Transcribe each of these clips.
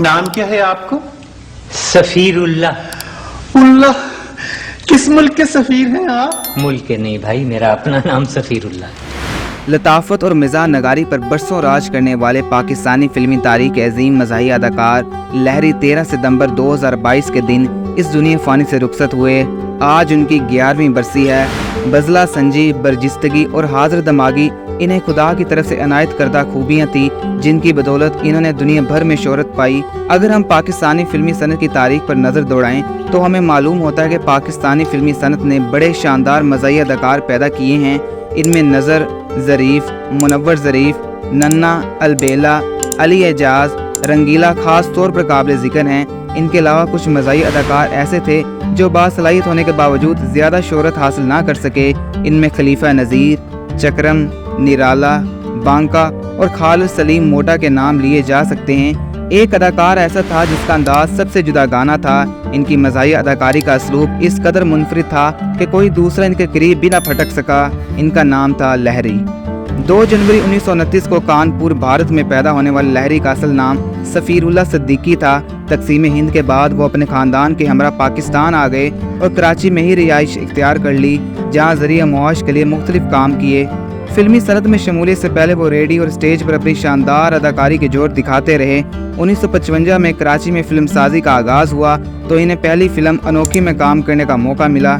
नाम क्या है आपको? सफीर उल्लाह। उल्लाह? किस मुल्क के सफीर हैं आप? मुल्क के नहीं भाई, मेरा अपना नाम सफीर उल्लाह। लताफत और मिजाह नगारी पर बरसों राज करने वाले पाकिस्तानी फिल्मी तारीख के अजीम मज़ाही अदाकार लहरी 13 सितंबर 2022 के दिन इस दुनिया फ़ानी से रुखसत हुए। आज उनकी 11वीं बरसी है। बज़ला संजी, बरजिस्तगी और हाजिर दमागी इन्हें खुदा की तरफ से अनायत करदा खूबियाँ थी, जिनकी बदौलत इन्होंने दुनिया भर में शोहरत पाई। अगर हम पाकिस्तानी फिल्मी सनत की तारीख पर नज़र दौड़ाएं तो हमें मालूम होता है कि पाकिस्तानी फिल्मी सनत ने बड़े शानदार मज़ाही अदाकार पैदा किए हैं। इनमें नज़र ज़रीफ़, मुनव्वर ज़रीफ़, नन्ना, अलबेला, अली एजाज, रंगीला खास तौर पर काबिल ज़िक्र हैं। इनके अलावा कुछ मज़ाही अदाकार ऐसे थे जो बासलाहियत होने के बावजूद ज़्यादा शोहरत हासिल ना कर सके। इनमें खलीफा नज़ीर, चक्रम, निराला, बांका और खालिद सलीम मोटा के नाम लिए जा सकते हैं। एक अदाकार ऐसा था जिसका अंदाज सबसे जुदागाना था। इनकी मज़ाही अदाकारी का असलूब इस कदर मुनफरिद था कि कोई दूसरा इनके करीब भी ना फटक सका। इनका नाम था लहरी। 2 जनवरी 1929 को कानपुर, भारत में पैदा होने वाले लहरी का असल नाम सफ़ीरुल्लाह सिद्दीकी था। तकसीम हिंद के बाद वो अपने ख़ानदान के हमरा पाकिस्तान आ गए और कराची में ही रिहाइश इख्तियार कर ली, जहाँ ज़रिया मुआश के लिए मुख्तलिफ काम किए। फिल्मी सनत में शमूलियत से पहले वो रेडियो और स्टेज पर अपनी शानदार अदाकारी के जोर दिखाते रहे। 1955 में कराची में फिल्म साजी का आगाज़ हुआ तो इन्हें पहली फिल्म अनोखी में काम करने का मौका मिला।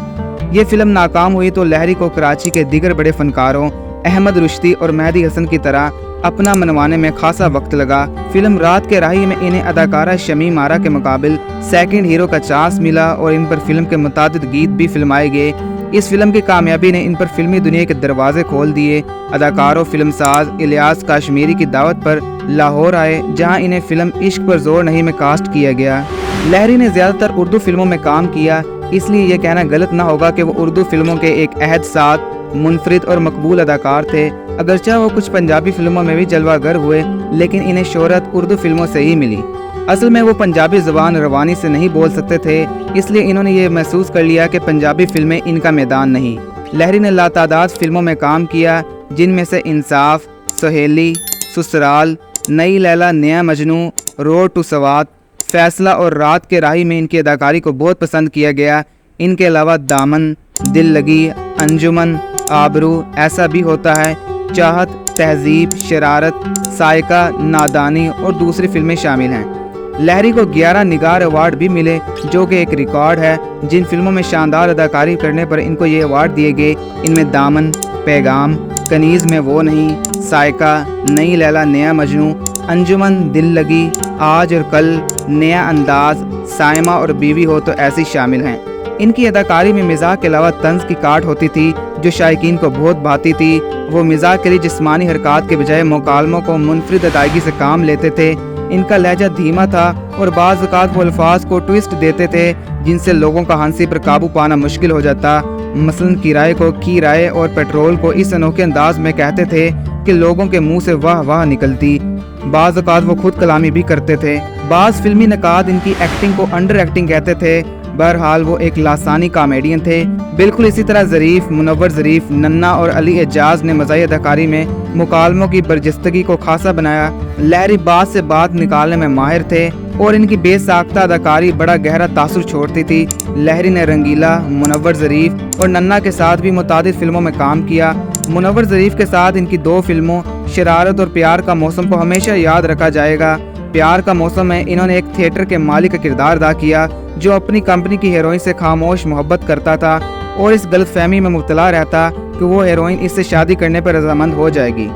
ये फिल्म नाकाम हुई तो लहरी को कराची के दीगर बड़े फनकारों अहमद रुश्ती और मेहदी हसन की तरह अपना मनवाने में खासा वक्त लगा। फिल्म रात के राही में इन्हें अदाकारा शमीम आरा के मुकाबिल सेकंड हीरो का चांस मिला और इन पर फिल्म के मुतादिद गीत भी फिल्माए गए। इस फिल्म की कामयाबी ने इन पर फिल्मी दुनिया के दरवाजे खोल दिए। अदाकारों फिल्मसाज इलियास काश्मीरी की दावत पर लाहौर आए, जहां इन्हें फिल्म इश्क पर जोर नहीं में कास्ट किया गया। लहरी ने ज़्यादातर उर्दू फिल्मों में काम किया, इसलिए यह कहना गलत ना होगा कि वो उर्दू फिल्मों के एक अहद साथ मुनफरिद और मकबूल अदाकार थे। अगरचे वो कुछ पंजाबी फिल्मों में भी जलवागर हुए, लेकिन इन्हें शोहरत उर्दू फिल्मों से ही मिली। असल में वो पंजाबी ज़बान रवानी से नहीं बोल सकते थे, इसलिए इन्होंने ये महसूस कर लिया कि पंजाबी फिल्में इनका मैदान नहीं। लहरी ने लातादाद फिल्मों में काम किया, जिनमें से इंसाफ, सहेली, ससुराल, नई लैला नया मजनू, रोड टू सवात, फैसला और रात के राही में इनकी अदाकारी को बहुत पसंद किया गया। इनके अलावा दामन, दिल लगी, अंजुमन, आबरू, ऐसा भी होता है, चाहत, तहजीब, शरारत, सायका, नादानी और दूसरी फिल्में शामिल हैं। लहरी को 11 निगार अवार्ड भी मिले, जो कि एक रिकॉर्ड है। जिन फिल्मों में शानदार अदाकारी करने पर इनको ये अवार्ड दिए गए, इनमें दामन, पैगाम, कनीज़ में वो नहीं, सायका, नई लैला नया मजनू, अंजुमन, दिल लगी, आज और कल, नया अंदाज, सायमा और बीवी हो तो ऐसी शामिल हैं। इनकी अदाकारी में मिजाह के अलावा तंज की काट होती थी, जो शायकीन को बहुत भाती थी। वो मिजाह के लिए जिस्मानी हरकत के बजाय मुकालमों को मुनफरिद अदायगी से काम लेते थे। इनका लहजा धीमा था और बाज़ औक़ात वो अल्फाज को ट्विस्ट देते थे, जिनसे लोगों का हंसी पर काबू पाना मुश्किल हो जाता। मसलन किराए को किराए और पेट्रोल को इस अनोखे अंदाज में कहते थे कि लोगों के मुंह से वाह वाह निकलती। बाज़ औक़ात वो खुद कलामी भी करते थे। बाज़ फिल्मी नकाद इनकी एक्टिंग को अंडर एक्टिंग कहते थे। बहरहाल वो एक लासानी कॉमेडियन थे। बिल्कुल इसी तरह ज़रीफ़, मुनव्वर ज़रीफ़, नन्ना और अली एजाज ने मज़ाही अदाकारी में मुकालमों की बरजस्तगी को खासा बनाया। लहरी बात से बात निकालने में माहिर थे और इनकी बेसाख्ता अदाकारी बड़ा गहरा तासुर छोड़ती थी। लहरी ने रंगीला, मुनव्वर ज़रीफ़ और नन्ना के साथ भी मुतादिद फिल्मों में काम किया। मुनव्वर ज़रीफ़ के साथ इनकी 2 फिल्मों शरारत और प्यार का मौसम को हमेशा याद रखा जाएगा। प्यार का मौसम में इन्होंने एक थिएटर के मालिक का किरदार अदा किया, जो अपनी कंपनी की हीरोइन से खामोश मोहब्बत करता था और इस गलतफहमी में मुब्तला रहता कि वो हीरोइन इससे शादी करने पर रजामंद हो जाएगी।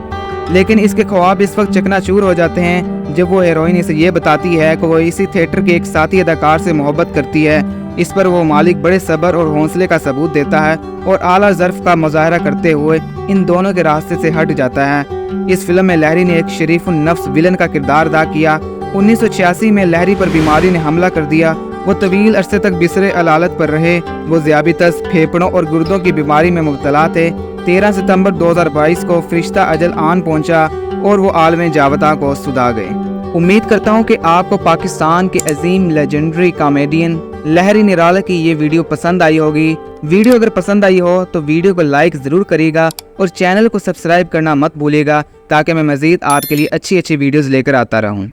लेकिन इसके ख्वाब इस वक्त चकनाचूर हो जाते हैं जब वो हीरोइन इसे ये बताती है कि वो इसी थिएटर के एक साथी अदाकार से मोहब्बत करती है। इस पर वो मालिक बड़े सब्र और हौसले का सबूत देता है और आला ज़र्फ़ का मुज़ाहरा करते हुए इन दोनों के रास्ते से हट जाता है। इस फिल्म में लहरी ने एक शरीफुन नफ्स विलन का किरदार अदा किया। 1986 में लहरी पर बीमारी ने हमला कर दिया। वो तवील अरसे तक बिसरे अलालत पर रहे। वो ज़ियाबितस, फेफड़ों और गुर्दों की बीमारी में मुब्तला थे। 13 सितंबर 2022 को फरिश्ता अजल आन पहुंचा और वो आलम जावता को सुधा गए। उम्मीद करता हूं कि आपको पाकिस्तान के अजीम लेजेंडरी कॉमेडियन लहरी निराला की ये वीडियो पसंद आई होगी। वीडियो अगर पसंद आई हो तो वीडियो को लाइक ज़रूर करिएगा और चैनल को सब्सक्राइब करना मत भूलिएगा, ताकि मैं मज़ीद आपके लिए अच्छी वीडियोज़ लेकर आता रहूँ।